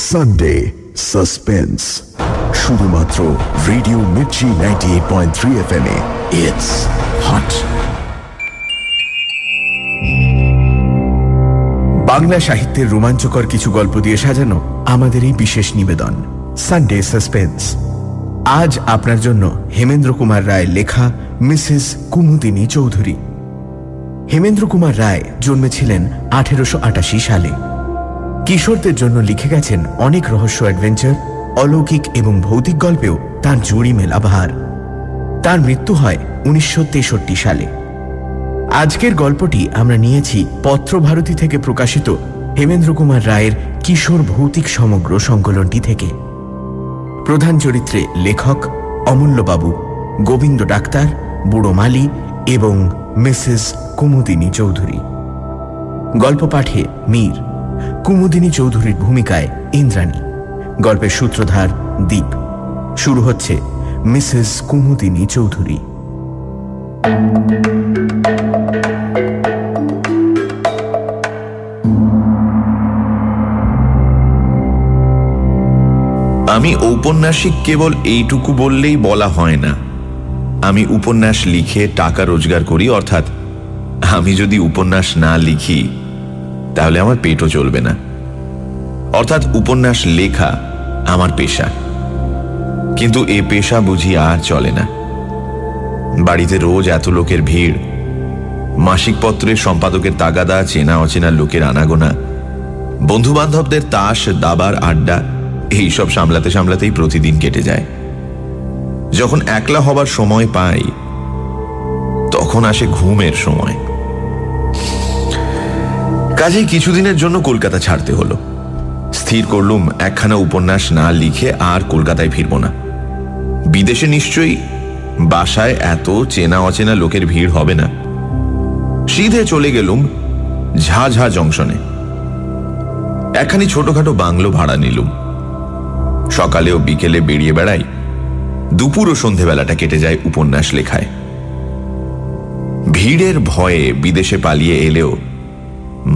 Sunday suspense, শুধুমাত্র radio Mirchi 98.3 FM A. It's hot. Bangla সাহিত্যের রোমাঞ্চকর কিছু গল্প দিয়ে সাজানো আমাদের এই বিশেষ নিবেদন সানডে সাসপেন্স। আজ আপনার জন্য হেমেন্দ্র কুমার রায় লেখা মিসেস কুমুদিনী চৌধুরী। হেমেন্দ্র কুমার রায় জন্মেছিলেন 1888 সালে। কিশোরদের জন্য লিখে গেছেন অনেক রহস্য, অ্যাডভেঞ্চার, অলৌকিক এবং ভৌতিক গল্পেও তার জুড়ি মেলা ভার। তার মৃত্যু হয় 1963 সালে। আজকের গল্পটি আমরা নিয়েছি পত্রভারতী থেকে প্রকাশিত হেমেন্দ্র কুমার রায়ের কিশোর ভৌতিক সমগ্র সংকলনটি থেকে। প্রধান চরিত্রে লেখক অমূল্যবাবু, গোবিন্দ ডাক্তার, বুড়ো মালি এবং মিসেস কুমুদিনী চৌধুরী। গল্প পাঠে মীর, কুমুদিনী চৌধুরীর ভূমিকায় ইন্দ্রাণী, গল্পের সূত্রধার দীপ। শুরু হচ্ছে মিসেস কুমুদিনী চৌধুরী। আমি ঔপন্যাসিক কেবল এইটুকু বললেই বলা হয় না। আমি উপন্যাস লিখে টাকা রোজগার করি, অর্থাৎ আমি যদি উপন্যাস না লিখি তাহলে আমার পেটও চলবে না। অর্থাৎ উপন্যাস লেখা আমার পেশা, কিন্তু এ পেশা বুঝি আর চলে না। বাড়িতে রোজ এত লোকের ভিড়, মাসিক পত্রের সম্পাদকের তাগাদা, চেনা অচেনা লোকের আনাগোনা, বন্ধু বান্ধবদের তাস দাবার আড্ডা, এইসব সামলাতে সামলাতেই প্রতিদিন কেটে যায়। যখন একলা হবার সময় পাই তখন আসে ঘুমের সময়। কাজেই কিছুদিনের জন্য কলকাতা ছাড়তে হলো। স্থির করলুম একখানা উপন্যাস না লিখে আর কলকাতায় ফিরব না। বিদেশে নিশ্চয়ই বাসায় এত চেনা অচেনা লোকের ভিড় হবে না। সিধে চলে গেলুম ঝাঝা জংশনে। একখানি ছোটখাটো বাংলো ভাড়া নিলুম। সকালে ও বিকেলে বেরিয়ে বেড়াই, দুপুর ও সন্ধেবেলাটা কেটে যায় উপন্যাস লেখায়। ভিড়ের ভয়ে বিদেশে পালিয়ে এলেও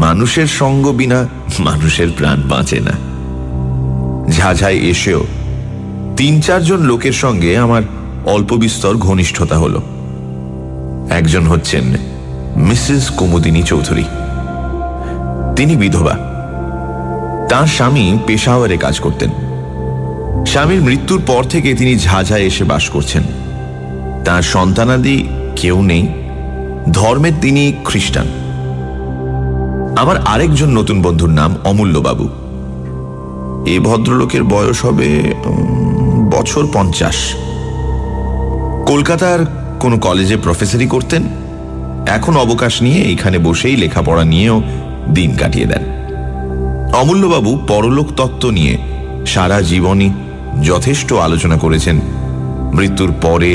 মানুষের সঙ্গ বিনা মানুষের প্রাণ বাঁচে না। ঝাঝায় এসেও 3-4 জন লোকের সঙ্গে আমার অল্প বিস্তর ঘনিষ্ঠতা হলো। একজন হচ্ছেন মিসেস কুমুদিনী চৌধুরী। তিনি বিধবা। তার স্বামী পেশাওয়ারে কাজ করতেন। স্বামীর মৃত্যুর পর থেকে তিনি ঝাঝায় এসে বাস করছেন। তার সন্তানাদি কেউ নেই। ধর্মের তিনি খ্রিস্টান। আমার আরেকজন নতুন বন্ধুর নাম অমূল্যবাবু। এ ভদ্রলোকের বয়স হবে বছর 50। কলকাতার কোনো কলেজে প্রফেসরি করতেন। এখন অবকাশ নিয়ে এইখানে বসেই লেখাপড়া নিয়েও দিন কাটিয়ে দেন। অমূল্যবাবু পরলোক তত্ত্ব নিয়ে সারা জীবনই যথেষ্ট আলোচনা করেছেন। মৃত্যুর পরে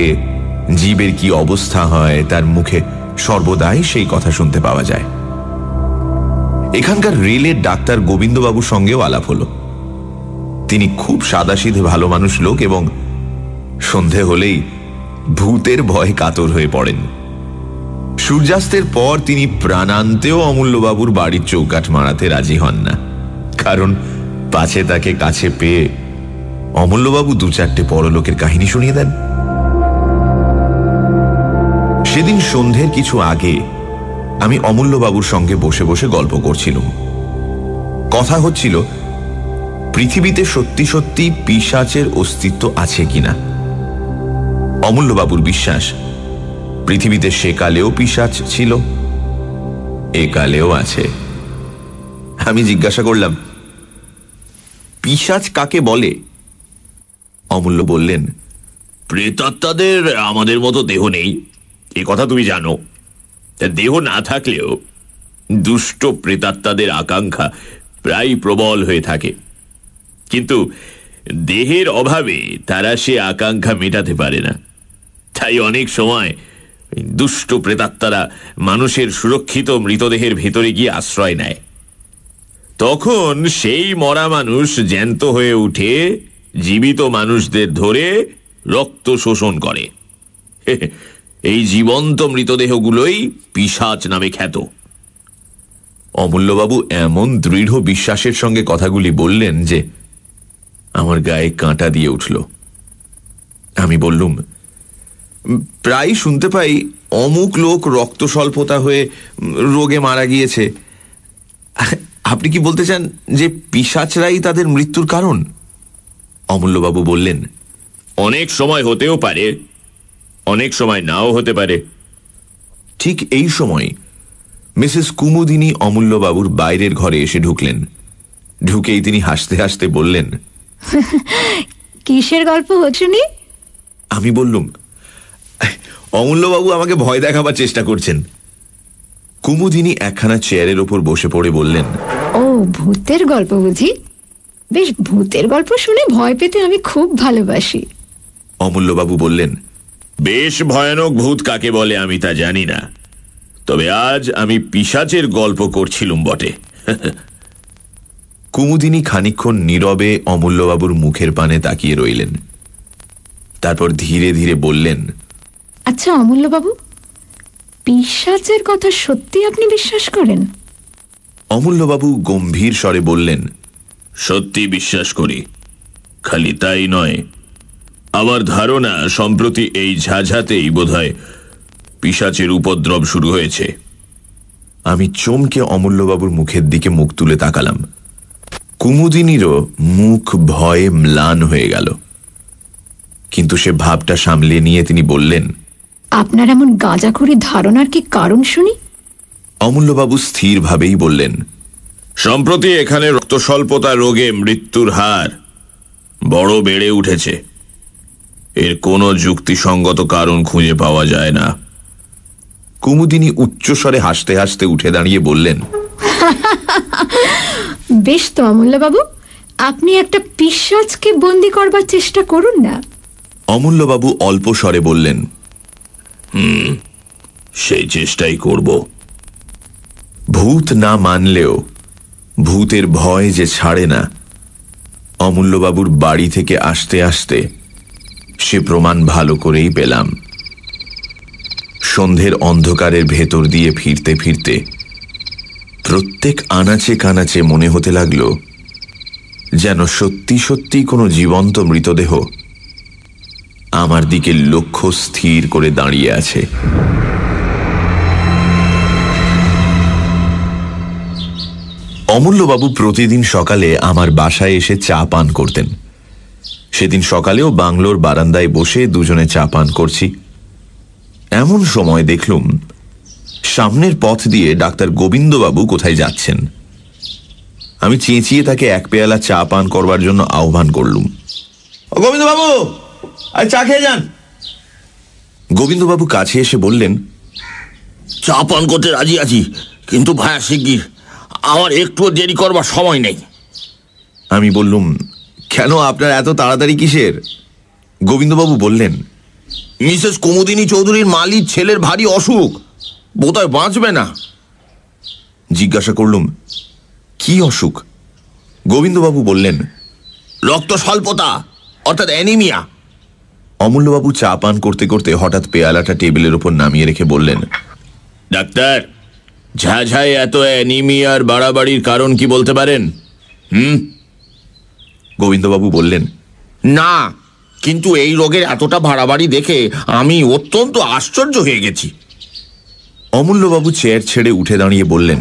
জীবের কি অবস্থা হয় তার মুখে সর্বদাই সেই কথা শুনতে পাওয়া যায়। এখানকার রেলের ডাক্তার গোবিন্দবাবুর সঙ্গেও আলাপ হলো। তিনি খুব সাদাসিধে ভালো মানুষ লোক এবং সন্ধে হলেই ভূতের ভয়ে কাতর হয়ে পড়েন। সূর্যাস্তের পর তিনি প্রাণান্তেও অমূল্যবাবুর বাড়ির চৌকাঠ মারাতে রাজি হন না, কারণ পাছে তাকে কাছে পেয়ে অমূল্যবাবু 2-4টে পরলোকের কাহিনী শুনিয়ে দেন। সেদিন সন্ধ্যের কিছু আগে আমি অমূল্যবাবুর সঙ্গে বসে বসে গল্প করছিলাম। কথা হচ্ছিল পৃথিবীতে সত্যি সত্যি পিশাচের অস্তিত্ব আছে কিনা। অমূল্যবাবুর বিশ্বাস পৃথিবীতে সেকালেও পিশাচ ছিল, একালেও আছে। আমি জিজ্ঞাসা করলাম, পিশাচ কাকে বলে? অমূল্য বললেন, প্রেতাত্মাদের আমাদের মতো দেহ নেই, এ কথা তুমি জানো। দেহ না থাকলেও দুষ্ট প্রেতাত্মাদের আকাঙ্ক্ষা প্রায় প্রবল হয়ে থাকে, কিন্তু দেহের অভাবে তারা সে আকাঙ্ক্ষা মেটাতে পারে না। তাই অনেক সময় দুষ্ট প্রেতাত্মারা মানুষের সুরক্ষিত মৃতদেহের ভেতরে গিয়ে আশ্রয় নেয়। তখন সেই মরা মানুষ জ্যান্ত হয়ে উঠে জীবিত মানুষদের ধরে রক্ত শোষণ করে। এই জীবন্ত মৃতদেহগুলোই পিশাচ নামে খ্যাত। অমূল্যবাবু এমন দৃঢ় বিশ্বাসের সঙ্গে কথাগুলি বললেন যে আমার গায়ে কাঁটা দিয়ে উঠল। আমি বললুম, প্রায় শুনতে পাই অমুক লোক রক্ত স্বল্পতা হয়ে রোগে মারা গিয়েছে। আপনি কি বলতে চান যে পিশাচরাই তাদের মৃত্যুর কারণ? অমূল্যবাবু বললেন, অনেক সময় হতেও পারে, অনেক সময় নাও হতে পারে। ঠিক এই সময় মিসেস কুমুদিনী অমূল্যবাবুর বাইরের ঘরে এসে ঢুকলেন। ঢুকেই তিনি হাসতে হাসতে বললেন, কিসের গল্প হচ্ছে? আমি বললুম, অমূল্যবাবু আমাকে ভয় দেখাবার চেষ্টা করছেন। কুমুদিনী একখানা চেয়ারের ওপর বসে পড়ে বললেন, ও ভূতের গল্প বুঝি? বেশ, ভূতের গল্প শুনে ভয় পেতে আমি খুব ভালোবাসি। অমূল্যবাবু বললেন, বেশ ভয়ানক ভূত কাকে বলে আমি তা জানি না, তবে আজ আমি পিশাচের গল্প করছিলুম বটে। কুমুদিনী খানিকক্ষণ নীরবে অমূল্যবাবুর মুখের পানে তাকিয়ে রইলেন। তারপর ধীরে ধীরে বললেন, আচ্ছা অমূল্যবাবু, পিশাচের কথা সত্যি আপনি বিশ্বাস করেন? অমূল্যবাবু গম্ভীর স্বরে বললেন, সত্যি বিশ্বাস করি। খালি তাই নয়, আমার ধারণা সম্প্রতি এই ঝাঝাতেই বোধহয় পিশাচের উপদ্রব শুরু হয়েছে। আমি চমকে অমূল্যবাবুর মুখের দিকে মুখ তুলে তাকালাম। কুমুদিনীরও মুখ ভয়ে ম্লান হয়ে গেল, কিন্তু সে ভাবটা সামলে নিয়ে তিনি বললেন, আপনার এমন গাঁজাখুরি ধারণার কি কারণ শুনি? অমূল্যবাবু স্থিরভাবেই বললেন, সম্প্রতি এখানে রক্তস্বল্পতা রোগে মৃত্যুর হার বড় বেড়ে উঠেছে। এর কোনো যুক্তিসঙ্গত কারণ খুঁজে পাওয়া যায় না। কুমুদিনী উচ্চস্বরে হাসতে হাসতে উঠে দাঁড়িয়ে বললেন, বেশ তো অমূল্যবাবু, আপনি একটা পিশাচকে বন্দি করবার চেষ্টা করুন না। অমূল্যবাবু অল্প স্বরে বললেন, সেই চেষ্টাই করব। ভূত না মানলেও ভূতের ভয় যে ছাড়ে না, অমূল্যবাবুর বাড়ি থেকে আসতে আসতে সে প্রমাণ ভালো করেই পেলাম। সন্ধ্যের অন্ধকারের ভেতর দিয়ে ফিরতে ফিরতে প্রত্যেক আনাচে কানাচে মনে হতে লাগল যেন সত্যি সত্যি কোনো জীবন্ত মৃতদেহ আমার দিকে লক্ষ্য স্থির করে দাঁড়িয়ে আছে। অমূল্যবাবু প্রতিদিন সকালে আমার বাসায় এসে চা পান করতেন। সেদিন সকালেও বাংলোর বারান্দায় বসে দুজনে চা পান করছি। এমন সময় দেখলুম সামনের পথ দিয়ে ডাক্তার গোবিন্দবাবু কোথায় যাচ্ছেন। আমি চেঁচিয়ে তাকে এক পেয়ালা চা পান করবার জন্য আহ্বান করলুম। গোবিন্দবাবু, আর চা খেয়ে যান। গোবিন্দবাবু কাছে এসে বললেন, চা পান করতে রাজি আছি, কিন্তু ভায়া শিগগির, আমার একটুও দেরি করবার সময় নেই। আমি বললুম, কেন আপনার এত তাড়াতাড়ি কিসের? গোবিন্দবাবু বললেন, মিসেস কুমুদিনী চৌধুরীর মালির ছেলের ভারী অসুখ, বোধহয় বাঁচবে না। জিজ্ঞাসা করলুম, কি অসুখ? গোবিন্দবাবু বললেন, রক্ত স্বল্পতা, অর্থাৎ অ্যানিমিয়া। অমূল্যবাবু চা পান করতে করতে হঠাৎ পেয়ালাটা টেবিলের ওপর নামিয়ে রেখে বললেন, ডাক্তার, ঝাঝায় এত অ্যানিমিয়ার বাড়াবাড়ির কারণ কি বলতে পারেন? গোবিন্দবাবু বললেন, না, কিন্তু এই রোগের এতটা বাড়াবাড়ি দেখে আমি অত্যন্ত আশ্চর্য হয়ে গেছি। অমূল্যবাবু চেয়ার ছেড়ে উঠে দাঁড়িয়ে বললেন,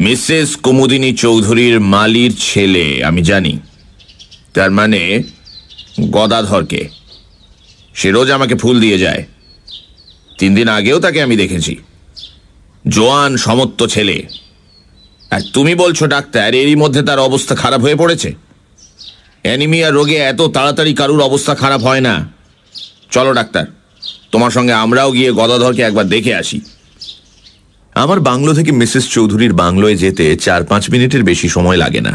মিসেস কুমুদিনী চৌধুরীর মালির ছেলে আমি জানি, তার মানে গদাধরকে। সে রোজ আমাকে ফুল দিয়ে যায়। 3 দিন আগেও তাকে আমি দেখেছি। জোয়ান সমত্ব ছেলে। আর তুমি বলছো ডাক্তার এরই মধ্যে তার অবস্থা খারাপ হয়ে পড়েছে? অ্যানিমিয়া রোগে এত তাড়াতাড়ি কারুর অবস্থা খারাপ হয় না। চলো ডাক্তার, তোমার সঙ্গে আমরাও গিয়ে গদাধরকে একবার দেখে আসি। আমার বাংলো থেকে মিসেস চৌধুরীর বাংলোয় যেতে 4-5 মিনিটের বেশি সময় লাগে না।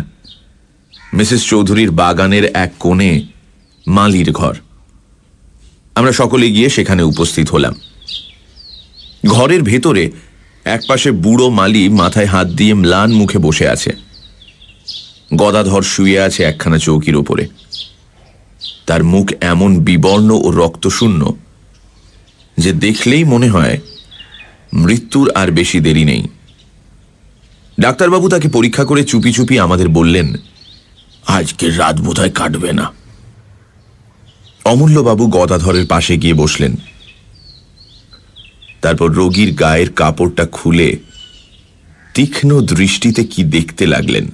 মিসেস চৌধুরীর বাগানের এক কোণে মালির ঘর। আমরা সকলে গিয়ে সেখানে উপস্থিত হলাম। ঘরের ভেতরে একপাশে বুড়ো মালি মাথায় হাত দিয়ে ম্লান মুখে বসে আছে। গদাধর শুয়ে আছে একখানা চৌকির ওপরে। তার মুখ এমন বিবর্ণ ও রক্তশূন্য যে দেখলেই মনে হয় মৃত্যুর আর বেশি দেরি নেই। ডাক্তারবাবু তাকে পরীক্ষা করে চুপি চুপি আমাদের বললেন, আজকের রাত বোধহয় কাটবে না। অমূল্যবাবু গদাধরের পাশে গিয়ে বসলেন। তারপর রোগীর গায়ের কাপড়টা খুলে তীক্ষ্ণ দৃষ্টিতে কি দেখতে লাগলেন।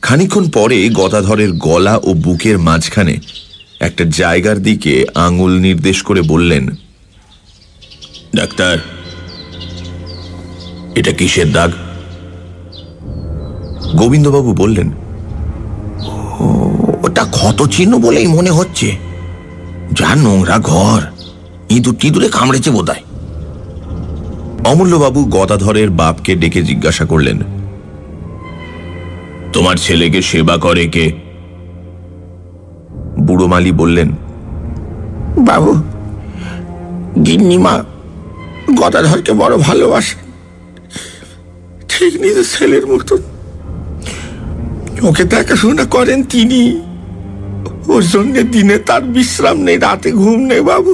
খানিকক্ষণ পরে গদাধরের গলা ও বুকের মাঝখানে একটা জায়গার দিকে আঙুল নির্দেশ করে বললেন, ডাক্তার, এটা কিসের দাগ? গোবিন্দবাবু বললেন, ওটা ক্ষত চিহ্ন বলেই মনে হচ্ছে। যা নোংরা ঘর, ইঁদুর টিঁদুরে কামড়েছে বোধহয়। অমূল্যবাবু গদাধরের বাপকে ডেকে জিজ্ঞাসা করলেন, তোমার ছেলেকে সেবা করে কে? বুড়ো মালি বললেন, বাবু, গিন্নিমা গদাধরকে বড় ভালোবাসে, ঠিক নিজের ছেলের মতো। ওকে দেখাশোনা করেন তিনি। ওর জন্য দিনে তার বিশ্রাম নেই, রাতে ঘুম নেই বাবু।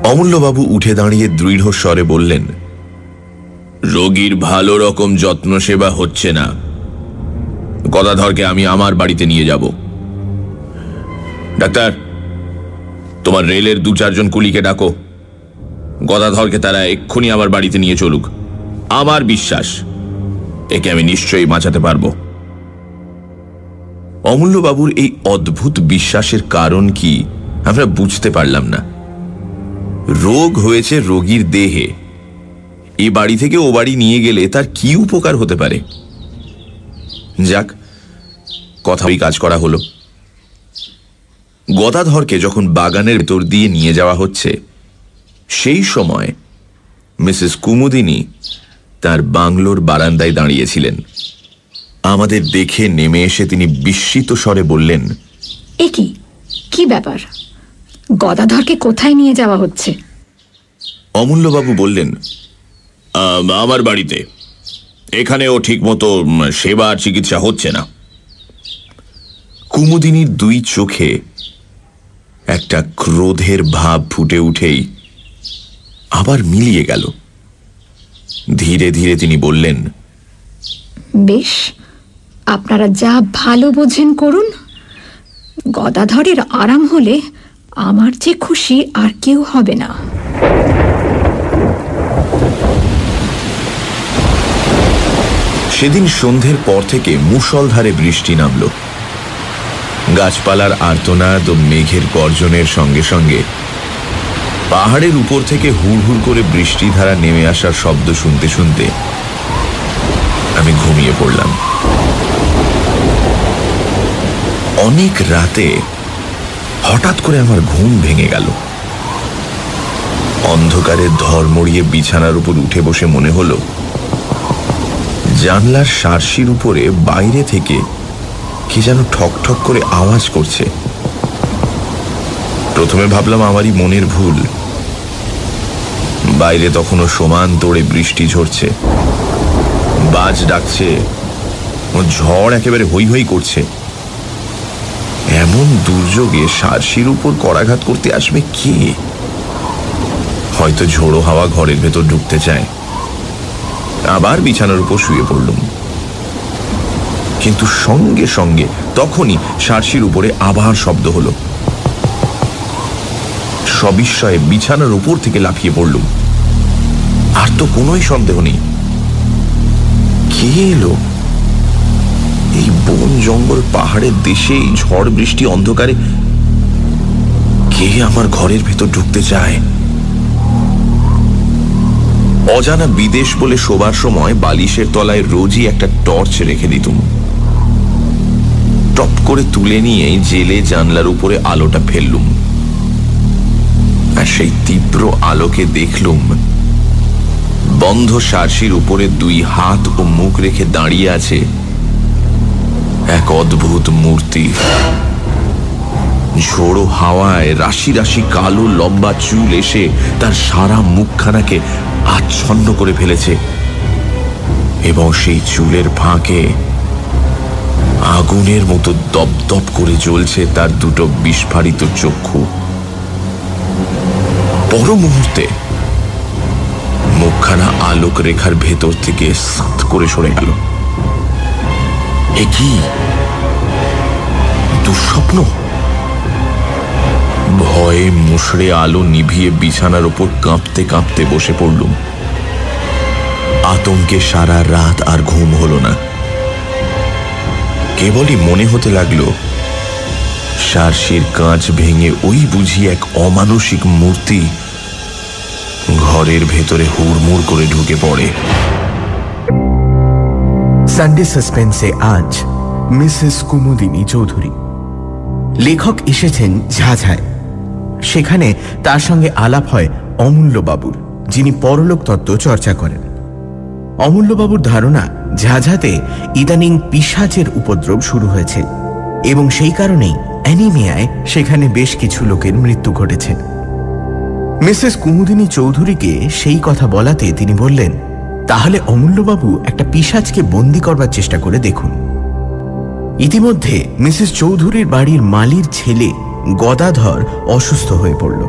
অমূল্যবাবু উঠে দাঁড়িয়ে দৃঢ় স্বরে বললেন, রোগীর ভালো রকম যত্ন সেবা হচ্ছে না। গদাধরকে আমি আমার বাড়িতে নিয়ে যাব। ডাক্তার, তোমার রেলের 2-4 জন কুলিকে ডাকো। গদাধরকে তারা এক্ষুনি আমার বাড়িতে নিয়ে চলুক। আমার বিশ্বাস একে আমি নিশ্চয়ই বাঁচাতে পারবো। অমূল্যবাবুর এই অদ্ভুত বিশ্বাসের কারণ কি আমরা বুঝতে পারলাম না। রোগ হয়েছে রোগীর দেহে, এ বাড়ি থেকে ও বাড়ি নিয়ে গেলে তার কি উপকার হতে পারে? যাক, কথাই কাজ করা হলো। গদাধরকে যখন বাগানের ভেতর দিয়ে নিয়ে যাওয়া হচ্ছে, সেই সময় মিসেস কুমুদিনী তার বাংলোর বারান্দায় দাঁড়িয়েছিলেন। আমাদের দেখে নেমে এসে তিনি বিস্মিত স্বরে বললেন, এ কি ব্যাপার? গদাধরকে কোথায় নিয়ে যাওয়া হচ্ছে? অমূল্যবাবু বললেন, আমার বাড়িতে। এখানে ও ঠিক মতো সেবা আর চিকিৎসা হচ্ছে না। কুমুদিনীর 2 চোখে একটা ক্রোধের ভাব ফুটে উঠেই আবার মিলিয়ে গেল। ধীরে ধীরে তিনি বললেন, বেশ, আপনারা যা ভালো বোঝেন করুন। গদাধরের আরাম হলে আমার যে খুশি আর কেউ হবে না। সেদিন সন্ধ্যের পর থেকে মুষলধারে বৃষ্টি নামল। গাছপালার আর্তনাদ ও মেঘের গর্জনের সঙ্গে সঙ্গে পাহাড়ের উপর থেকে হুড় হুড় করে বৃষ্টিধারা নেমে আসার শব্দ শুনতে শুনতে আমি ঘুমিয়ে পড়লাম। অনেক রাতে হঠাৎ করে আমার ঘুম ভেঙে গেল। অন্ধকারে ধড়মড়িয়ে বিছানার উপর উঠে বসে মনে হলো জানলার শার্সির উপরে বাইরে থেকে কি যেন ঠক ঠক করে আওয়াজ করছে। প্রথমে ভাবলাম আমারই মনের ভুল। বাইরে তখনও সমান তোড়ে বৃষ্টি ঝরছে, বাজ ডাকছে ও ঝড় একেবারে হৈ হৈ করছে। এমন দুর্যোগে শার্সির উপর করাঘাত করতে আসবে কে? হয়তো ঝোড়ো হাওয়া ঘরের ভেতর ঢুকতে চায়। আবার বিছানার উপর শুয়ে পড়লুম, কিন্তু সঙ্গে সঙ্গে তখনই শার্সির উপরে আবার শব্দ হলো। সবিস্ময়ে বিছানার উপর থেকে লাফিয়ে পড়লুম। আর তো কোনোই সন্দেহ নেই, কে এলো? এই বন জঙ্গল পাহাড়ের দেশে এই ঝড় বৃষ্টি অন্ধকারে কে আমার ঘরের ভেতর ঢুকতে চায়? অজানা বিদেশ বলে শোবার সময় বালিশের তলায় রোজই একটা টর্চ রেখে দিতুম। টপ করে তুলে নিয়ে জেলে জানলার উপরে আলোটা ফেললুম, আর সেই তীব্র আলোকে দেখলুম বন্ধ শার্সির উপরে 2 হাত ও মুখ রেখে দাঁড়িয়ে আছে এক অদ্ভুত মূর্তি। ঝোড়ো হাওয়ায় রাশি রাশি কালো লম্বা চুল এসে তার সারা মুখখানাকে আচ্ছন্ন করে ফেলেছে, এবং সেই চুলের ফাঁকে আগুনের মতো দপদপ করে জ্বলছে তার 2 বিস্ফারিত চক্ষু। পর মুহূর্তে মুখ মুখখানা আলোক রেখার ভেতর থেকে সাত করে সরে গেল। এ কি দুঃস্বপ্ন? ভয়ে মুষড়ে আলো নিভিয়ে বিছানার উপর কাঁপতে কাঁপতে বসে পড়লুম। আতঙ্কে সারা রাত আর ঘুম হল না। কেবলই মনে হতে লাগলো সারসির কাঁচ ভেঙে ওই বুঝি এক অমানসিক মূর্তি ঘরের ভেতরে হুড়মুড় করে ঢুকে পড়ে। সানডে সাসপেন্সে আজ মিসেস কুমুদিনী চৌধুরী। লেখক এসেছেন ঝাঝায়। সেখানে তার সঙ্গে আলাপ হয় অমূল্যবাবুর, যিনি পরলোক তত্ত্ব চর্চা করেন। অমূল্যবাবুর ধারণা ঝাঝাতে ইদানিং পিশাচের উপদ্রব শুরু হয়েছে এবং সেই কারণেই অ্যানিমিয়ায় সেখানে বেশ কিছু লোকের মৃত্যু ঘটেছে। মিসেস কুমুদিনী চৌধুরীকে সেই কথা বলাতে তিনি বললেন, তাহলে অমূল্যবাবু একটা পিশাচকে বন্দি করবার চেষ্টা করে দেখুন। ইতিমধ্যে মিসেস চৌধুরীর বাড়ির মালির ছেলে গদাধর অসুস্থ হয়ে পড়ল।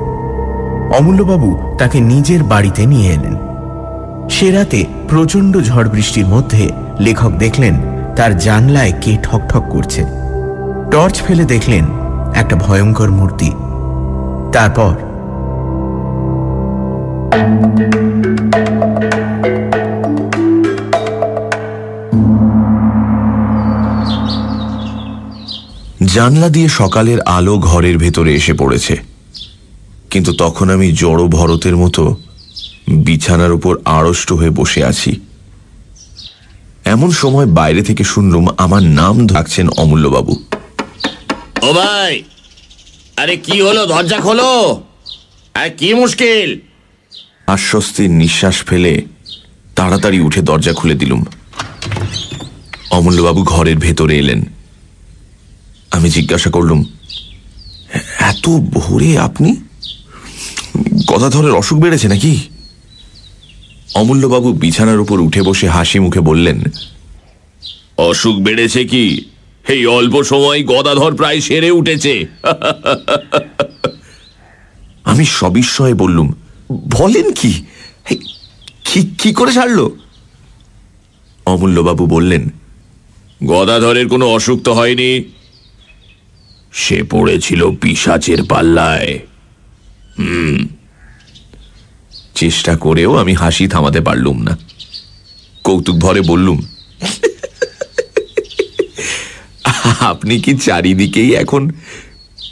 অমূল্যবাবু তাকে নিজের বাড়িতে নিয়ে এলেন। সে রাতে প্রচণ্ড ঝড় বৃষ্টির মধ্যে লেখক দেখলেন তার জানলায় কে ঠকঠক করছে। টর্চ ফেলে দেখলেন একটা ভয়ঙ্কর মূর্তি। তারপর জানলা দিয়ে সকালের আলো ঘরের ভেতরে এসে পড়েছে, কিন্তু তখন আমি জড় ভরতের মতো বিছানার উপর আড়ষ্ট হয়ে বসে আছি। এমন সময় বাইরে থেকে শুনলুম আমার নাম ডাকছেন অমূল্যবাবু। ও ভাই, আরে কি হলো, দরজা খোলো, আর কি মুশকিল? আশ্বস্তির নিঃশ্বাস ফেলে তাড়াতাড়ি উঠে দরজা খুলে দিলুম। অমূল্যবাবু ঘরের ভেতরে এলেন। আমি জিজ্ঞাসা করলুম, এত ভোরে আপনি? গদাধরের অসুখ বেড়েছে নাকি? অমূল্যবাবু বিছানার উপর উঠে বসে হাসি মুখে বললেন, অসুখ বেড়েছে কি, এই অল্প সময় গদাধর প্রায় সেরে উঠেছে। আমি সবিস্ময়ে বললুম, বলেন কি? কি করে সারল? অমূল্যবাবু বললেন, গদাধরের কোনো অসুখ তো হয়নি, সে পড়েছিল পিশাচের পাল্লায়। চেষ্টা করেও আমি হাসি থামাতে পারলুম না। কৌতুক ভরে বললুম, আপনি কি চারিদিকেই এখন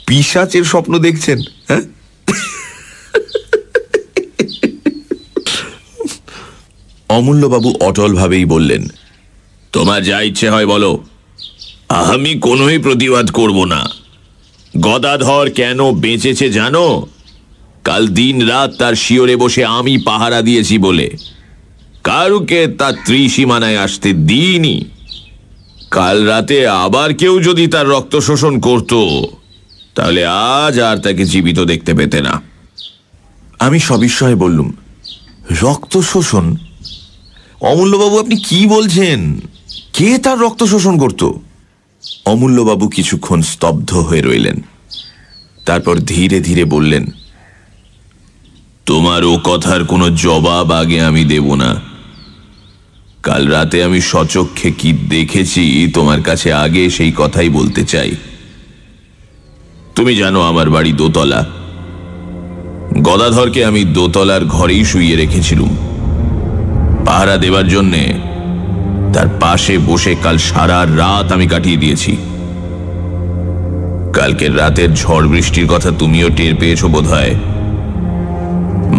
পিশাচের স্বপ্ন দেখছেন? হ্যাঁ? অমূল্যবাবু অটলভাবেই বললেন, তোমার যা ইচ্ছে হয় বলো, আমি কোনোই প্রতিবাদ করব না। গদাধর কেন বেঁচেছে জানো? কাল দিন রাত তার শিয়রে বসে আমি পাহারা দিয়েছি বলে কারুকে তার ত্রিসীমানায় আসতে দিইনি। কাল রাতে আবার কেউ যদি তার রক্ত শোষণ করত, তাহলে আজ আর তাকে জীবিত দেখতে পেতে না। আমি সবিস্ময়ে বললুম, রক্ত শোষণ? অমূল্যবাবু, আপনি কি বলছেন? কে তার রক্ত শোষণ করত? অমূল্যবাবু কিছুক্ষণ স্তব্ধ হয়ে রইলেন। তারপর ধীরে ধীরে বললেন, তোমার ও কথার কোনো জবাব আগে আমি দেব না। কাল রাতে আমি সচক্ষে কি দেখেছি তোমার কাছে আগে সেই কথাই বলতে চাই। তুমি জানো আমার বাড়ি দোতলা। গদাধরকে আমি দোতলার ঘরেই শুইয়ে রেখেছিলুম পাহারা দেবার জন্যে। তার পাশে বসে কাল সারা রাত আমি কাটিয়ে দিয়েছি। কালকের রাতের ঝড় বৃষ্টির কথা তুমিও টের পেয়েছো বোধহয়।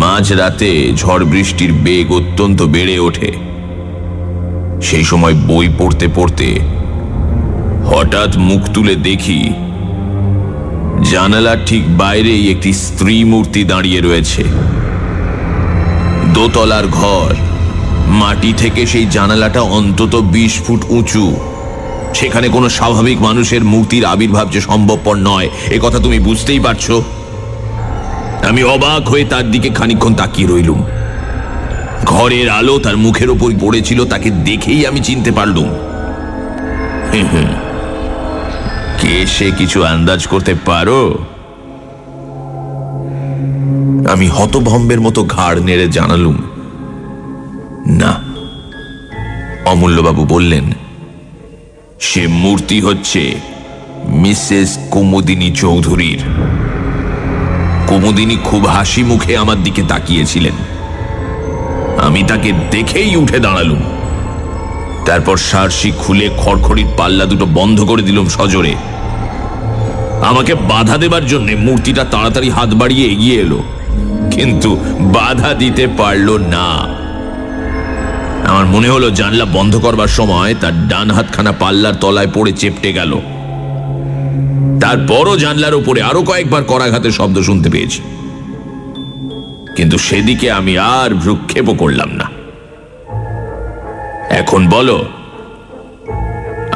মাঝ রাতে ঝড় বৃষ্টির বেগ অত্যন্ত বেড়ে ওঠে। সেই সময় বই পড়তে পড়তে হঠাৎ মুখ তুলে দেখি জানালার ঠিক বাইরেই একটি স্ত্রী মূর্তি দাঁড়িয়ে রয়েছে। দোতলার ঘর, মাটি থেকে সেই জানালাটা অন্তত 20 ফুট উঁচু। সেখানে কোনো স্বাভাবিক মানুষের মূর্তির আবির্ভাব যে সম্ভবপর নয়, এ কথা তুমি বুঝতেই পারছো। আমি অবাক হয়ে তার দিকে খানিকক্ষণ তাকিয়ে রইলুম। ঘরের আলো তার মুখের ওপর পড়েছিল, তাকে দেখেই আমি চিনতে পারলুম। কে সে কিছু আন্দাজ করতে পারো? আমি হতভম্বের মতো ঘাড় নেড়ে জানালুম, না। অমূল্যবাবু বললেন, সে মূর্তি হচ্ছে মিসেস কুমুদিনী চৌধুরীর। কুমুদিনী খুব হাসি মুখে আমার দিকে তাকিয়েছিলেন। আমি তাকে দেখেই উঠে দাঁড়ালুম। তারপর সার্সি খুলে খড়খড়ির পাল্লা দুটো বন্ধ করে দিলাম সজোরে। আমাকে বাধা দেবার জন্য মূর্তিটা তাড়াতাড়ি হাত বাড়িয়ে এগিয়ে এলো, কিন্তু বাধা দিতে পারল না। আমার মনে হলো জানলা বন্ধ করবার সময় তার ডান হাতখানা পাল্লার তলায় পড়ে চেপটে গেল। তারপরও জানলার উপরে আরো কয়েকবার করাঘাতের শব্দ শুনতে পেয়েছি, কিন্তু সেদিকে আমি আর ভ্রুক্ষেপও করলাম না। এখন বলো,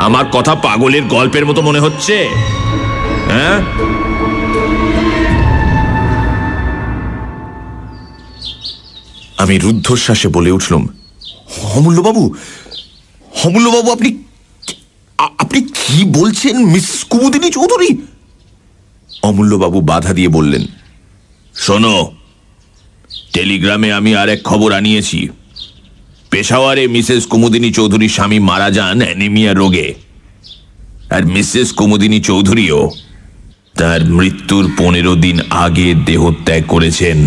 আমার কথা পাগলের গল্পের মতো মনে হচ্ছে? হ্যাঁ, আমি রুদ্ধশ্বাসে বলে উঠলাম, অমূল্যবাবু, অমূল্যবাবু, আপনি আপনি কি বলছেন মিস কুমুদিনী চৌধুরী? অমূল্যবাবু বাধা দিয়ে বললেন, শোনো, টেলিগ্রামে আমি আর এক খবর আনিয়েছি। পেশাওয়ারে মিসেস কুমুদিনী চৌধুরীর স্বামী মারা যান অ্যানিমিয়া রোগে, আর মিসেস কুমুদিনী চৌধুরীও তার মৃত্যুর 15 দিন আগে দেহত্যাগ করেছেন।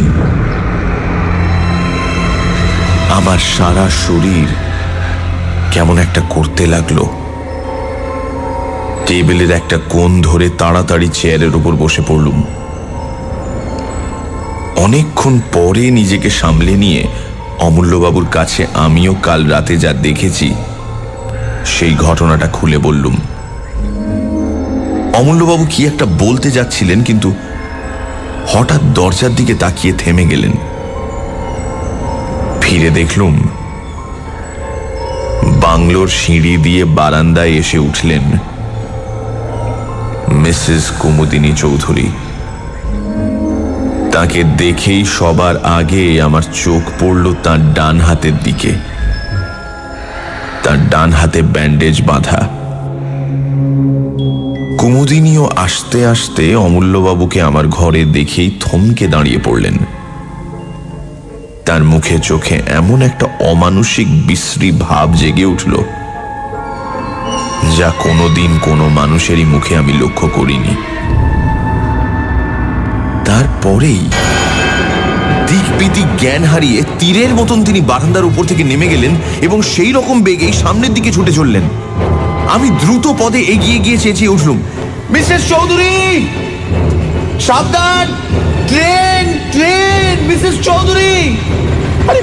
আমার সারা শরীর কেমন একটা করতে লাগলো। টেবিলের একটা কোণ ধরে তাড়াতাড়ি চেয়ারের উপর বসে পড়লুম। অনেকক্ষণ পরে নিজেকে সামলে নিয়ে অমূল্যবাবুর কাছে আমিও কাল রাতে যা দেখেছি সেই ঘটনাটা খুলে বললুম। অমূল্যবাবু কি একটা বলতে যাচ্ছিলেন, কিন্তু হঠাৎ দরজার দিকে তাকিয়ে থেমে গেলেন। ফিরে দেখলুম বাংলোর সিঁড়ি দিয়ে বারান্দায় এসে উঠলেন মিসেস কুমুদিনী চৌধুরী। তাকে দেখেই সবার আগে আমার চোখ পড়ল তার ডান হাতের দিকে। তার ডান হাতে ব্যান্ডেজ বাঁধা। কুমুদিনীও আসতে আসতে অমূল্যবাবুকে আমার ঘরে দেখেই থমকে দাঁড়িয়ে পড়লেন। তার মুখে চোখে এমন একটা অমানুষিক বিশ্রী ভাব জেগে উঠল, যা কোনোদিন কোনো মানুষেরই মুখে আমি লক্ষ্য করিনি। তারপরেই দিকবিদিক জ্ঞান হারিয়ে তীরের মতন তিনি বারান্দার উপর থেকে নেমে গেলেন এবং সেই রকম বেগেই সামনের দিকে ছুটে চললেন। আমি দ্রুত পদে এগিয়ে গিয়ে চেঁচিয়ে উঠলুম, মিসেস চৌধুরী, সাবধান! Train, train! মিসেস চৌধুরী, আরে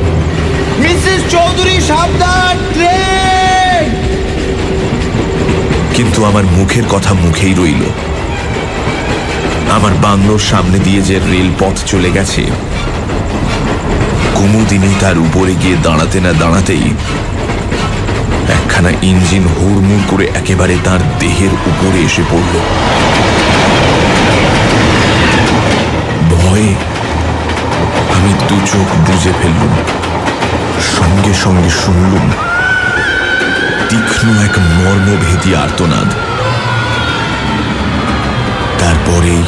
মিসেস চৌধুরী, সাবধান! ট্রেন! কিন্তু আমার মুখের কথা মুখেই রইল। আমার বাংলোর সামনে দিয়ে যে রেলপথ চলে গেছে, কুমুদিনী তার উপরে গিয়ে দাঁড়াতে না দাঁড়াতেই একখানা ইঞ্জিন হুড়মুড় করে একেবারে তার দেহের উপরে এসে পড়ল। ভয়ে আমি দু চোখ বুজে ফেললুম। সঙ্গে সঙ্গে শুনলুম তীক্ষ্ণ এক মর্মভেদী আর্তনাদ। তারপরেই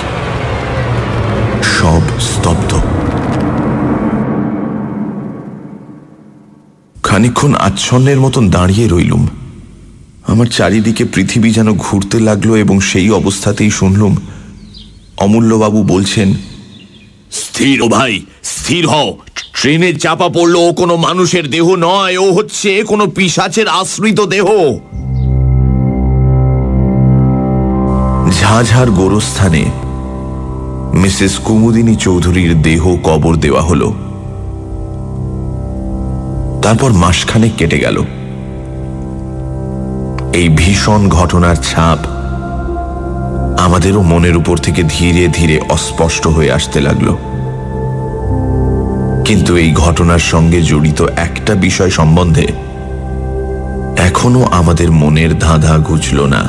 সব স্তব্ধ। খানিকক্ষণ আচ্ছন্নের মতন দাঁড়িয়ে রইলুম। আমার চারিদিকে পৃথিবী যেন ঘুরতে লাগলো এবং সেই অবস্থাতেই শুনলুম অমূল্যবাবু বলছেন, স্থির ও ভাই, স্থির হও। ট্রেনে চাপা পড়লো ও কোনো মানুষের দেহ নয়, ও হচ্ছে কোনো পিশাচের আশ্রিত দেহ। ঝাঝার গোরস্থানে মিসেস কুমুদিনী চৌধুরীর দেহ কবর দেওয়া হল। তারপর মাসখানেক কেটে গেল। এই ভীষণ ঘটনার ছাপ আমাদেরও মনের উপর থেকে ধীরে ধীরে অস্পষ্ট হয়ে আসতে লাগলো। কিন্তু এই ঘটনার সঙ্গে জড়িত একটা বিষয় সম্বন্ধে এখনো আমাদের মনের ধাঁধা ঘুচল না।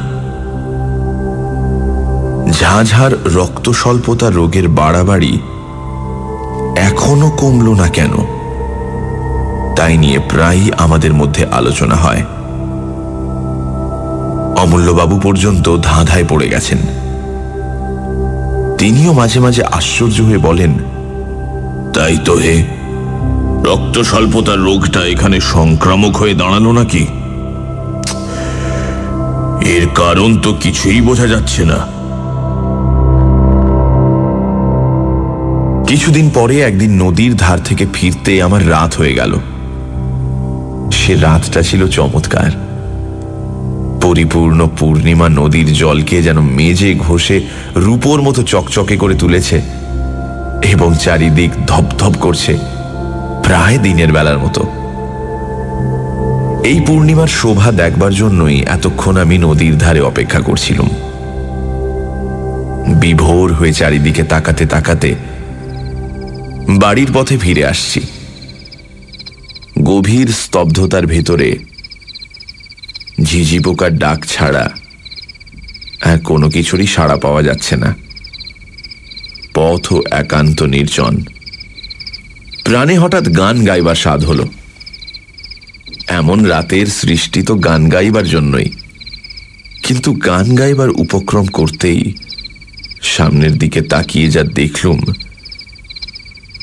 ঝাঝার রক্ত স্বল্পতা রোগের বাড়াবাড়ি এখনো কমল না কেন, তাই নিয়ে প্রায়ই আমাদের মধ্যে আলোচনা হয়। অমূল্যবাবু পর্যন্ত ধাঁধায় পড়ে গেছেন। তিনিও মাঝে মাঝে আশ্চর্য হয়ে বলেন, তাই তো হে, রক্ত স্বল্পতার রোগটা এখানে সংক্রামক হয়ে দাঁড়ালো নাকি? এর কারণ তো কিছুই বোঝা যাচ্ছে না। কিছুদিন পরে একদিন নদীর ধার থেকে ফিরতে আমার রাত হয়ে গেল। সে রাতটা ছিল চমৎকার। পরিপূর্ণ পূর্ণিমা নদীর জলকে যেন মেজে ঘষে রূপোর মতো চকচকে করে তুলেছে এবং চারিদিক ধপধপ করছে, প্রায় দিনের বেলার মতো। এই পূর্ণিমার শোভা দেখবার জন্যই এতক্ষণ আমি নদীর ধারে অপেক্ষা করছিলাম। বিভোর হয়ে চারিদিকে তাকাতে তাকাতে বাড়ির পথে ফিরে আসছি। গভীর স্তব্ধতার ভেতরে ঝিঝি পোকার ডাক ছাড়া আর কোনো কিছুরই সাড়া পাওয়া যাচ্ছে না। পথও একান্ত নির্জন। প্রাণে হঠাৎ গান গাইবার স্বাদ হলো। এমন রাতের সৃষ্টি তো গান গাইবার জন্যই, কিন্তু গান গাইবার উপক্রম করতেই সামনের দিকে তাকিয়ে যা দেখলুম,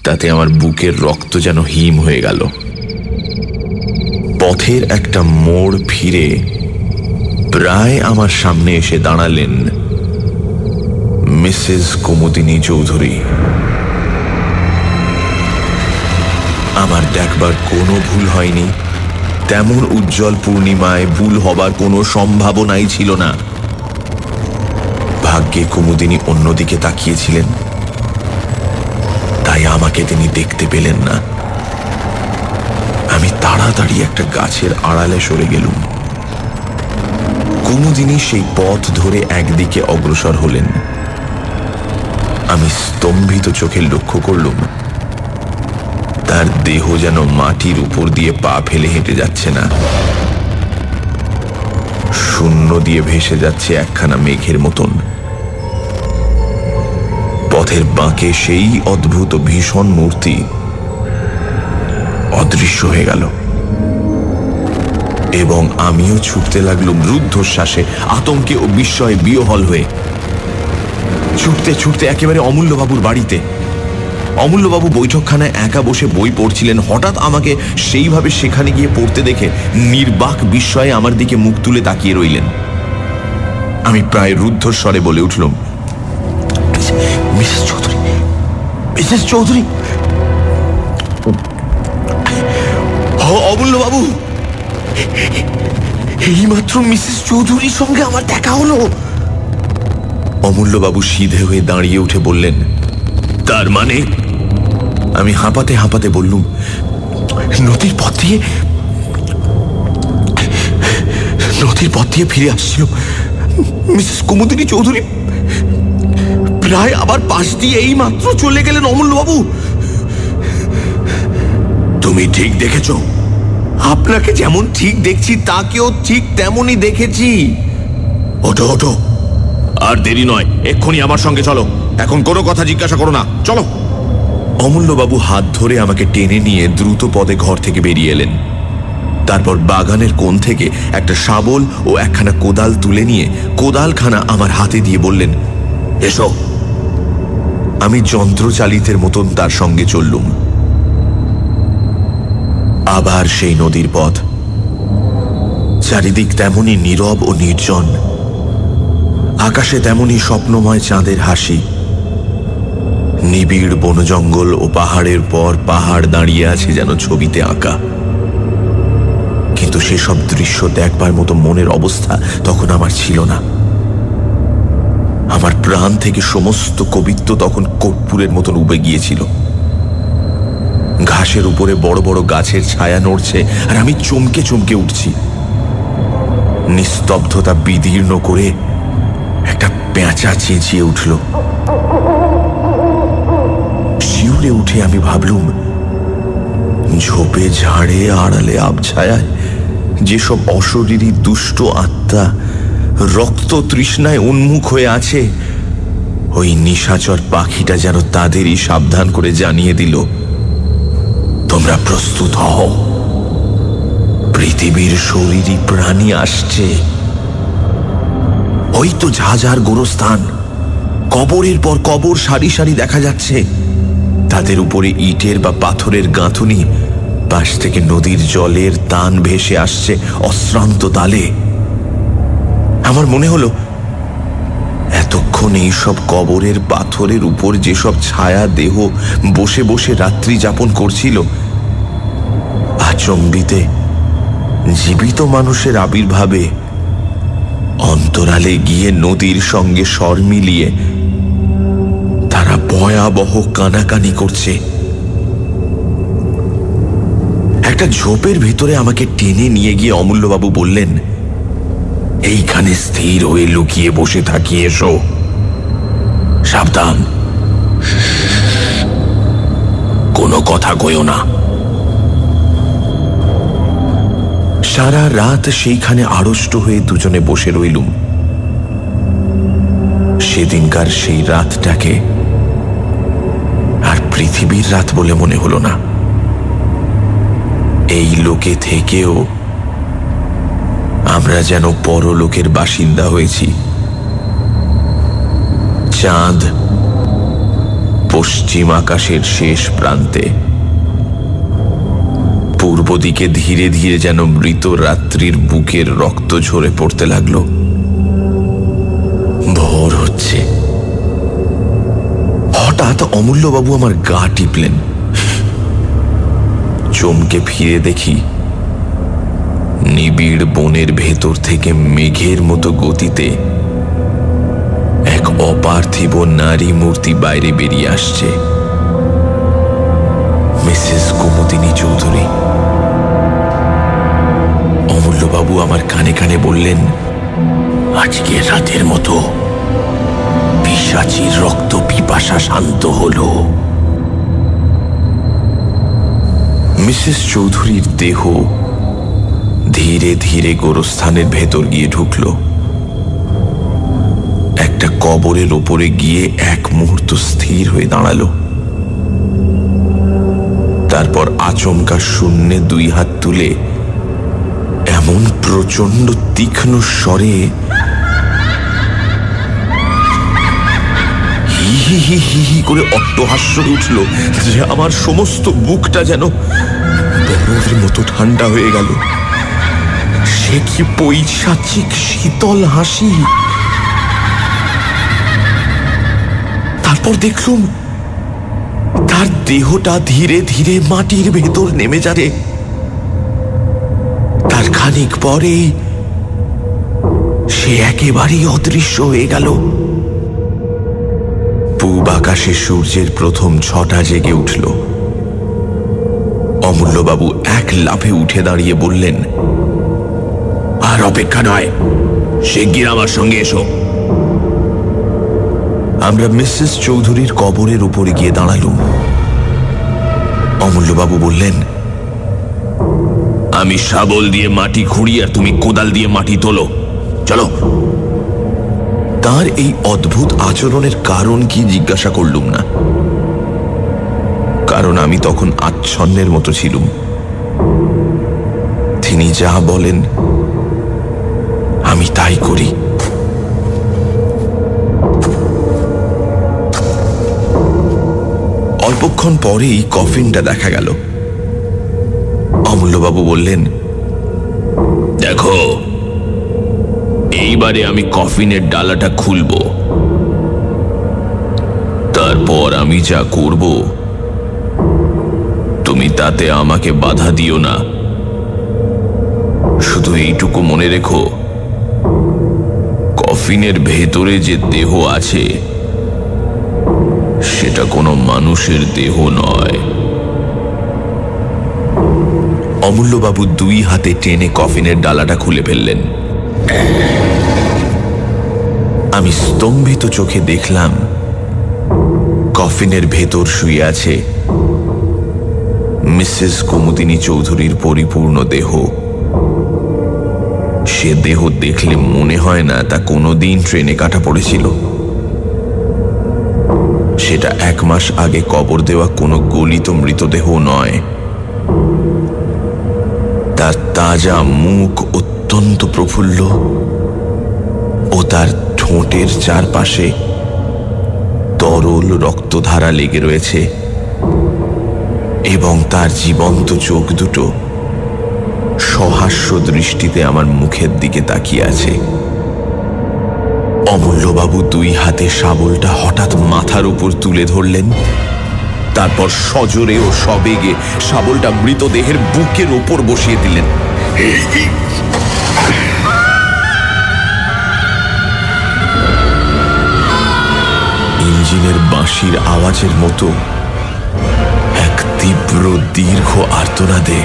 তাতে আমার বুকের রক্ত যেন হিম হয়ে গেল। পথের একটা মোড় ফিরে প্রায় আমার সামনে এসে দাঁড়ালেন মিসেস কুমুদিনী চৌধুরী। আমার দেখবার কোনো ভুল হয়নি। তেমন উজ্জ্বল পূর্ণিমায় ভুল হবার কোনো সম্ভাবনাই ছিল না। ভাগ্যে কুমুদিনী অন্যদিকে তাকিয়েছিলেন, তাই আমাকে তিনি দেখতে পেলেন না। আমি তাড়াতাড়ি একটা গাছের আড়ালে সরে গেলুম। কুমুদিনী সেই পথ ধরে একদিকে অগ্রসর হলেন। আমি স্তম্ভিত চোখে লক্ষ্য করলুম তার দেহ যেন মাটির উপর দিয়ে পা ফেলে হেঁটে যাচ্ছে না, শূন্য দিয়ে ভেসে যাচ্ছে একখানা মেঘের মতন। পথের বাঁকে সেই অদ্ভুত ভীষণ মূর্তি অদৃশ্য হয়ে গেল এবং আমিও ছুটতে লাগলুম রুদ্ধশ্বাসে, আতঙ্কে ও বিস্ময়ে বিহ্বল হয়ে। ছুটতে ছুটতে একেবারে অমূল্যবাবুর বাড়িতে। অমূল্যবাবু বৈঠকখানায় একা বসে বই পড়ছিলেন। হঠাৎ আমাকে সেইভাবে সেখানে গিয়ে পড়তে দেখে নির্বাক বিস্ময়ে আমার দিকে মুখ তুলে তাকিয়ে রইলেন। আমি প্রায় রুদ্ধস্বরে বলে উঠলাম, মিসেস চৌধুরী, মিসেস চৌধুরী। অমূল্যবাবু, এইমাত্র মিসেস চৌধুরীর সঙ্গে আমার দেখা হলো। অমূল্যবাবু সিধে হয়ে দাঁড়িয়ে উঠে বললেন, তার মানে? আমি হাঁপাতে হাঁপাতে বললুম, নদীর পথ দিয়ে ফিরে আসছিল মিসেস কুমুদিনী চৌধুরী। প্রায় আবার পাশ দিয়ে এই মাত্র চলে গেলেন অমূল্যবাবু। তুমি ঠিক দেখেছ? আপনাকে যেমন ঠিক দেখছি তাকেও ঠিক তেমনই দেখেছি। ওঠো ওঠো, আর দেরি নয়, এক্ষুনি আমার সঙ্গে চলো। এখন কোনো কথা জিজ্ঞাসা করো না, চলো। অমূল্যবাবু হাত ধরে আমাকে টেনে নিয়ে দ্রুত পদে ঘর থেকে বেরিয়ে এলেন। তারপর বাগানের কোণ থেকে একটা শাবল ও একখানা কোদাল তুলে নিয়ে কোদালখানা আমার হাতে দিয়ে বললেন, এসো। আমি যন্ত্রচালিতের মতন তার সঙ্গে চললুম। আবার সেই নদীর পথ। চারিদিক তেমনি নীরব ও নির্জন। আকাশে তেমনি স্বপ্নময় চাঁদের হাসি। নিবিড় বনজঙ্গল ও পাহাড়ের পর পাহাড় দাঁড়িয়ে আছে যেন ছবিতে আঁকা। কিন্তু সেসব দৃশ্য দেখবার মতো মনের অবস্থা তখন আমার ছিল না। আমার প্রাণ থেকে সমস্ত কবিত্ব তখন কর্পূরের মতন উবে গিয়েছিল। ঘাসের উপরে বড় বড় গাছের ছায়া নড়ছে আর আমি চমকে চমকে উঠছি। নিস্তব্ধতা বিদীর্ণ করে একটা পেঁচা চেঁচিয়ে উঠল। শিউরে উঠে আমি ভাবলুম, ঝোপে ঝাড়ে আড়ালে আবছায়ায় যেসব অশরীরী দুষ্ট আত্মা রক্ত তৃষ্ণায় উন্মুখ হয়ে আছে, ওই নিশাচর পাখিটা যেন তাদেরই সাবধান করে জানিয়ে দিল, তোমরা প্রস্তুত হও, পৃথিবীর শরীরী প্রাণী আসছে। ওই তো ঝাঝার গোরস্থান, কবরের পর কবর সারি সারি দেখা যাচ্ছে। তাদের উপরে ইটের বা পাথরের গাঁথুনি পাশ থেকে নদীর জলের তান ভেসে আসছে অশ্রান্ত তালে। আমার মনে হলো এতক্ষণ এইসব কবরের পাথরের উপর যেসব ছায়া দেহ বসে বসে রাত্রি যাপন করছিল, আচম্বিতে জীবিত মানুষের আবির্ভাবে অন্তরালে গিয়ে নদীর সঙ্গে স্বর মিলিয়ে তারা ভয়াবহ কানাকানি করছে। একটা ঝোপের ভিতরে আমাকে টেনে নিয়ে গিয়ে অমূল্যবাবু বললেন, এইখানে স্থির হয়ে লুকিয়ে বসে থাকি, এসো, সাবধান, কোনো কথা কইও না। সারা রাত সেইখানে আড়ষ্ট হয়ে দুজনে বসে রইলুম। সেদিনকার সেই রাতটাকে আর পৃথিবীর রাত বলে মনে হলো না। এই লোকে থেকেও আমরা যেন পরলোকের বাসিন্দা হয়েছি। চাঁদ পশ্চিম আকাশের শেষ প্রান্তে, পূর্ব দিকে ধীরে ধীরে যেন মৃত রাত্রির বুকের রক্ত ঝরে পড়তে লাগলো। ভোর হচ্ছে। হঠাৎ অমূল্যবাবু আমার গা টিপলেন। চমকে ফিরে দেখি নিবিড় বনের ভেতর থেকে মেঘের মতো গতিতে এক অপার্থিব নারী মূর্তি বাইরে বেরিয়ে আসছে। মিসেস কুমুদিনী চৌধুরী। অমূল্যবাবু আমার কানে কানে বললেন, আজকে রাতের মতো পিশাচীর রক্ত পিপাসা শান্ত হল। মিসেস চৌধুরীর দেহ ধীরে ধীরে গোরস্থানের ভেতর গিয়ে ঢুকল। একটা কবরের ওপরে গিয়ে এক মুহূর্ত স্থির হয়ে দাঁড়ালো। তারপর আচমকা শূন্যে দুই হাত তুলে এমন প্রচন্ড তীক্ষ্ণ স্বরে হি হি হি হি হি করে অট্টহাস্য উঠল যে আমার সমস্ত বুকটা যেন বরফের মতো ঠান্ডা হয়ে গেল। সে কি পৈশাচিক শীতল হাসি! তারপর দেখলুম তার দেহটা ধীরে ধীরে মাটির ভেতর নেমে যাবে। তার খানিক পরেই সে একেবারেই অদৃশ্য হয়ে গেল। পূব আকাশে সূর্যের প্রথম ছটা জেগে উঠল। অমূল্যবাবু এক লাফে উঠে দাঁড়িয়ে বললেন, আর অপেক্ষা নয়, শিগগির আমার সঙ্গে এসো। আমরা মিসেস চৌধুরীর কবরের উপরে গিয়ে দাঁড়ালুম। অমূল্যবাবু বললেন, আমি শাবল দিয়ে মাটি খুঁড়ি আর তুমি কোদাল দিয়ে মাটি তোলো, চলো। তার এই অদ্ভুত আচরণের কারণ কি জিজ্ঞাসা করলুম না, কারণ আমি তখন আচ্ছন্নের মতো ছিলুম। তিনি যা বলেন আমি তাই করি। অল্পক্ষণ পরেই কফিনটা দেখা গেল। অমূল্যবাবু বললেন, দেখো, এইবারে আমি কফিনের ডালাটা খুলব, তারপর আমি যা করব তুমি তাতে আমাকে বাধা দিও না। শুধু এইটুকু মনে রেখো, কফিনের ভেতরে যে দেহ আছে সেটা কোনো মানুষের দেহ নয়। অমূল্যবাবু দুই হাতে টেনে কফিনের ডালাটা খুলে ফেললেন। আমি স্তম্ভিত চোখে দেখলাম কফিনের ভেতর শুয়ে আছে মিসেস কুমুদিনী চৌধুরীর পরিপূর্ণ দেহ। সে দেহ দেখলে মনে হয় না তা কোনোদিন ট্রেনে কাটা পড়েছিল। সেটা 1 মাস আগে কবর দেওয়া কোনো গলিত মৃতদেহ নয়। তার তাজা মুখ অত্যন্ত প্রফুল্ল ও তার ঠোঁটের চারপাশে তরল রক্তধারা লেগে রয়েছে। এবং তার জীবন্ত চোখ দুটো সহাস্য দৃষ্টিতে আমার মুখের দিকে তাকিয়ে আছে। অমূল্যবাবু 2 হাতে শাবলটা হঠাৎ মাথার উপর তুলে ধরলেন, তারপর সজোরে ও সবেগে শাবলটা মৃতদেহের বুকের ওপর বসিয়ে দিলেন। ইঞ্জিনের বাঁশির আওয়াজের মতো এক তীব্র দীর্ঘ আর্তনাদে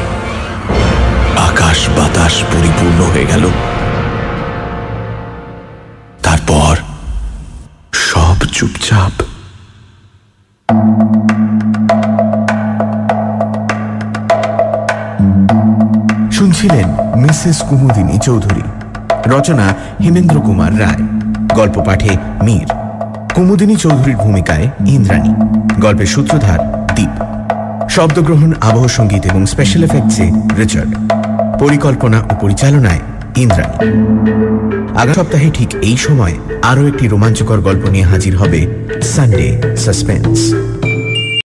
আকাশ বাতাস পরিপূর্ণ হয়ে গেল। তারপর সব চুপচাপ। শুনছিলেন মিসেস কুমুদিনী চৌধুরী, রচনা হেমেন্দ্র কুমার রায়, গল্প পাঠে মীর, কুমুদিনী চৌধুরীর ভূমিকায় ইন্দ্রাণী, গল্পের সূত্রধার দীপ, শব্দগ্রহণ, আবহ সঙ্গীত এবং স্পেশাল এফেক্টসে রিচার্ড, পরিকল্পনা ও পরিচালনায় ইন্দ্রাণী। আগামী সপ্তাহে ঠিক এই সময় আরও একটি রোমাঞ্চকর গল্প নিয়ে হাজির হবে সানডে সাসপেন্স।